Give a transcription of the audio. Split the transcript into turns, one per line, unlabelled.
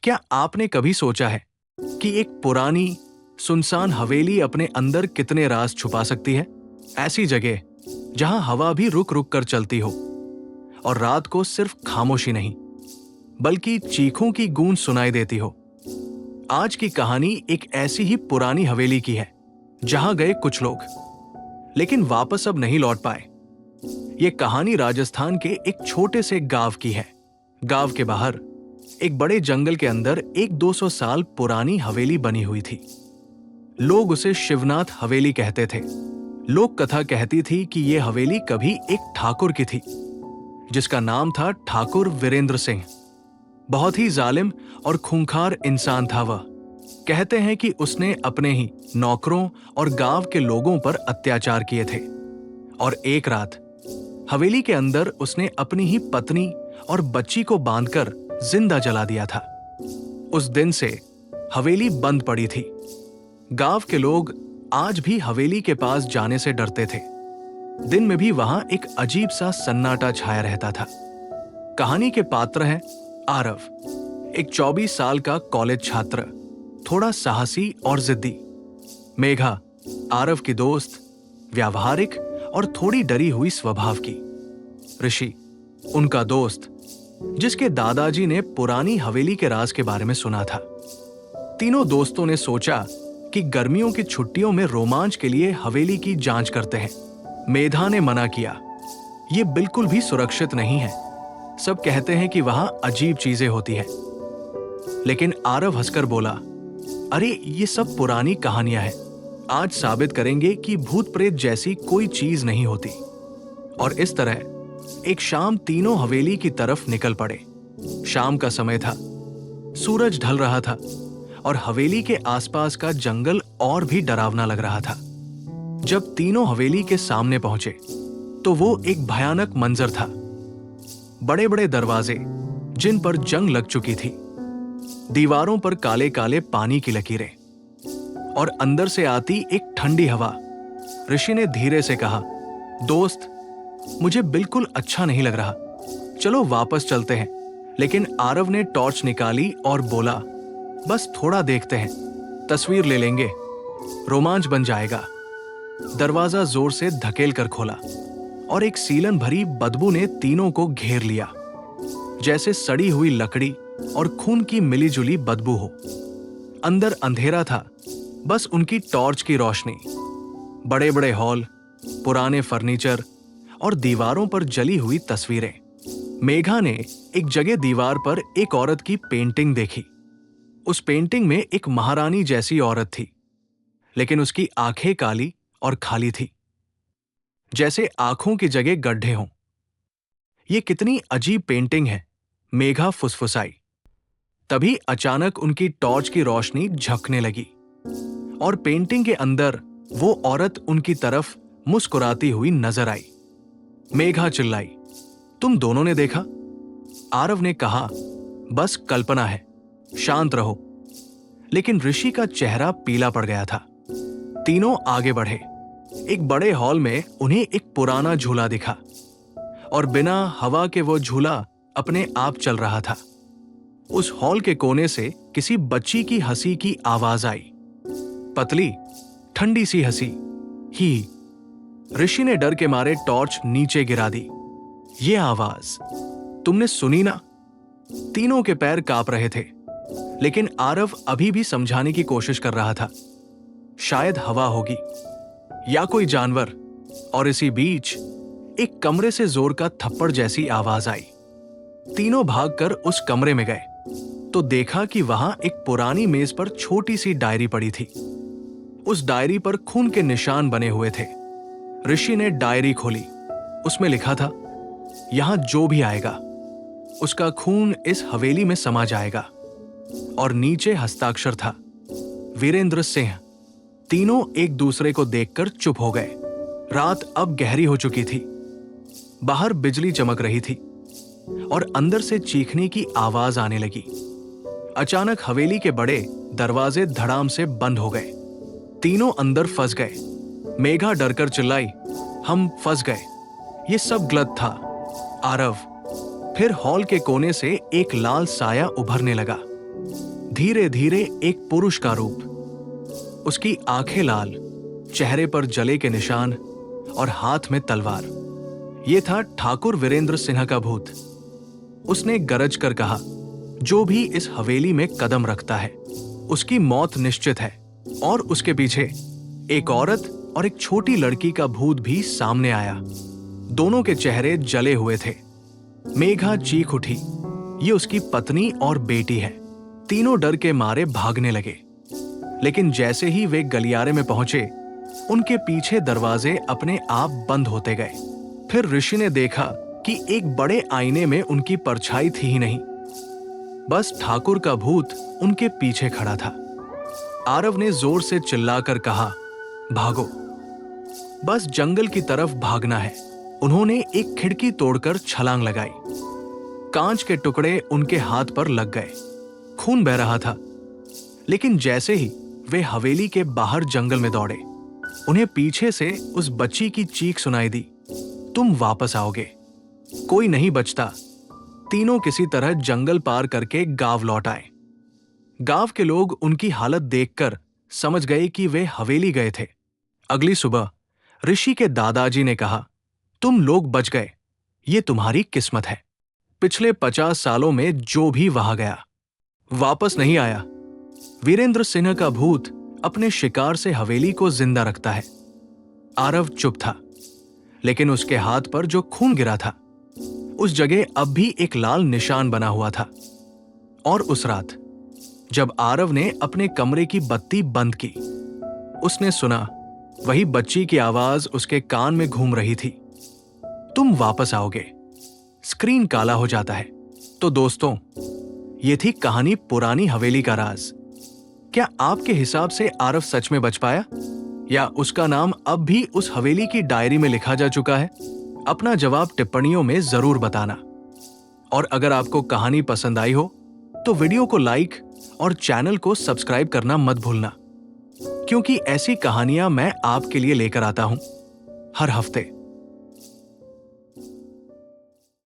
क्या आपने कभी सोचा है कि एक पुरानी सुनसान हवेली अपने अंदर कितने राज छुपा सकती है? ऐसी जगह जहां हवा भी रुक रुक कर चलती हो और रात को सिर्फ खामोशी नहीं बल्कि चीखों की गूंज सुनाई देती हो। आज की कहानी एक ऐसी ही पुरानी हवेली की है जहां गए कुछ लोग लेकिन वापस अब नहीं लौट पाए। यह कहानी राजस्थान के एक छोटे से गांव की है। गांव के बाहर एक बड़े जंगल के अंदर एक 200 साल पुरानी हवेली बनी हुई थी। लोग उसे शिवनाथ हवेली कहते थे। लोक कथा कहती थी कि यह हवेली कभी एक ठाकुर की थी जिसका नाम था ठाकुर वीरेंद्र सिंह। बहुत ही जालिम और खूंखार इंसान था वह। कहते हैं कि उसने अपने ही नौकरों और गांव के लोगों पर अत्याचार किए थे और एक रात हवेली के अंदर उसने अपनी ही पत्नी और बच्ची को बांधकर जिंदा जला दिया था। उस दिन से हवेली बंद पड़ी थी। गांव के लोग आज भी हवेली के पास जाने से डरते थे। दिन में भी वहां एक अजीब सा सन्नाटा छाया रहता था। कहानी के पात्र हैं आरव, एक 24 साल का कॉलेज छात्र, थोड़ा साहसी और जिद्दी। मेघा, आरव की दोस्त, व्यावहारिक और थोड़ी डरी हुई स्वभाव की। ऋषि, उनका दोस्त जिसके दादाजी ने पुरानी हवेली के राज के बारे में सुना था। तीनों दोस्तों ने सोचा कि गर्मियों की छुट्टियों में रोमांच के लिए हवेली की जांच करते हैं। मेधा ने मना किया, यह बिल्कुल भी सुरक्षित नहीं है। सब कहते हैं कि वहां अजीब चीजें होती है। लेकिन आरव हंसकर बोला, अरे ये सब पुरानी कहानियां हैं। आज साबित करेंगे कि भूत प्रेत जैसी कोई चीज नहीं होती। और इस तरह एक शाम तीनों हवेली की तरफ निकल पड़े। शाम का समय था, सूरज ढल रहा था और हवेली के आसपास का जंगल और भी डरावना लग रहा था। जब तीनों हवेली के सामने पहुंचे तो वो एक भयानक मंजर था। बड़े बड़े दरवाजे जिन पर जंग लग चुकी थी, दीवारों पर काले काले पानी की लकीरें और अंदर से आती एक ठंडी हवा। ऋषि ने धीरे से कहा, दोस्त, मुझे बिल्कुल अच्छा नहीं लग रहा, चलो वापस चलते हैं। लेकिन आरव ने टॉर्च निकाली और बोला, बस थोड़ा देखते हैं, तस्वीर ले लेंगे, रोमांच बन जाएगा। दरवाजा जोर से धकेल कर खोला और एक सीलन भरी बदबू ने तीनों को घेर लिया, जैसे सड़ी हुई लकड़ी और खून की मिलीजुली बदबू हो। अंदर अंधेरा था, बस उनकी टॉर्च की रोशनी। बड़े बड़े हॉल, पुराने फर्नीचर और दीवारों पर जली हुई तस्वीरें। मेघा ने एक जगह दीवार पर एक औरत की पेंटिंग देखी। उस पेंटिंग में एक महारानी जैसी औरत थी, लेकिन उसकी आंखें काली और खाली थी, जैसे आंखों की जगह गड्ढे हों। ये कितनी अजीब पेंटिंग है, मेघा फुसफुसाई। तभी अचानक उनकी टॉर्च की रोशनी झपकने लगी और पेंटिंग के अंदर वो औरत उनकी तरफ मुस्कुराती हुई नजर आई। मेघा चिल्लाई, तुम दोनों ने देखा? आरव ने कहा, बस कल्पना है, शांत रहो। लेकिन ऋषि का चेहरा पीला पड़ गया था। तीनों आगे बढ़े। एक बड़े हॉल में उन्हें एक पुराना झूला दिखा और बिना हवा के वो झूला अपने आप चल रहा था। उस हॉल के कोने से किसी बच्ची की हंसी की आवाज आई, पतली ठंडी सी हंसी। ही ऋषि ने डर के मारे टॉर्च नीचे गिरा दी। ये आवाज तुमने सुनी ना? तीनों के पैर कांप रहे थे, लेकिन आरव अभी भी समझाने की कोशिश कर रहा था, शायद हवा होगी या कोई जानवर। और इसी बीच एक कमरे से जोर का थप्पड़ जैसी आवाज आई। तीनों भागकर उस कमरे में गए तो देखा कि वहां एक पुरानी मेज पर छोटी सी डायरी पड़ी थी। उस डायरी पर खून के निशान बने हुए थे। ऋषि ने डायरी खोली। उसमें लिखा था, यहां जो भी आएगा उसका खून इस हवेली में समा जाएगा। और नीचे हस्ताक्षर था, वीरेंद्र सिंह। तीनों एक दूसरे को देखकर चुप हो गए। रात अब गहरी हो चुकी थी। बाहर बिजली चमक रही थी और अंदर से चीखने की आवाज आने लगी। अचानक हवेली के बड़े दरवाजे धड़ाम से बंद हो गए। तीनों अंदर फंस गए। मेघा डरकर चिल्लाई, हम फंस गए, ये सब गलत था। आरव, फिर हॉल के कोने से एक लाल साया उभरने लगा। धीरे धीरे एक पुरुष का रूप, उसकी आंखें लाल, चेहरे पर जले के निशान और हाथ में तलवार। ये था ठाकुर वीरेंद्र सिन्हा का भूत। उसने गरज कर कहा, जो भी इस हवेली में कदम रखता है उसकी मौत निश्चित है। और उसके पीछे एक औरत और एक छोटी लड़की का भूत भी सामने आया। दोनों के चेहरे जले हुए थे। मेघा चीख उठी, ये उसकी पत्नी और बेटी है। तीनों डर के मारे भागने लगे, लेकिन जैसे ही वे गलियारे में पहुंचे, उनके पीछे दरवाजे अपने आप बंद होते गए। फिर ऋषि ने देखा कि एक बड़े आईने में उनकी परछाई थी ही नहीं, बस ठाकुर का भूत उनके पीछे खड़ा था। आरव ने जोर से चिल्लाकर कहा, भागो, बस जंगल की तरफ भागना है। उन्होंने एक खिड़की तोड़कर छलांग लगाई। कांच के टुकड़े उनके हाथ पर लग गए, खून बह रहा था। लेकिन जैसे ही वे हवेली के बाहर जंगल में दौड़े, उन्हें पीछे से उस बच्ची की चीख सुनाई दी, तुम वापस आओगे, कोई नहीं बचता। तीनों किसी तरह जंगल पार करके गांव लौट आए। गांव के लोग उनकी हालत देखकर समझ गए कि वे हवेली गए थे। अगली सुबह ऋषि के दादाजी ने कहा, तुम लोग बच गए, ये तुम्हारी किस्मत है। पिछले 50 सालों में जो भी वहां गया वापस नहीं आया। वीरेंद्र सिन्हा का भूत अपने शिकार से हवेली को जिंदा रखता है। आरव चुप था, लेकिन उसके हाथ पर जो खून गिरा था, उस जगह अब भी एक लाल निशान बना हुआ था। और उस रात जब आरव ने अपने कमरे की बत्ती बंद की, उसने सुना वही बच्ची की आवाज उसके कान में घूम रही थी, तुम वापस आओगे। स्क्रीन काला हो जाता है। तो दोस्तों, ये थी कहानी पुरानी हवेली का राज। क्या आपके हिसाब से आरव सच में बच पाया, या उसका नाम अब भी उस हवेली की डायरी में लिखा जा चुका है? अपना जवाब टिप्पणियों में जरूर बताना। और अगर आपको कहानी पसंद आई हो तो वीडियो को लाइक और चैनल को सब्सक्राइब करना मत भूलना, क्योंकि ऐसी कहानियां मैं आपके लिए लेकर आता हूं हर हफ्ते।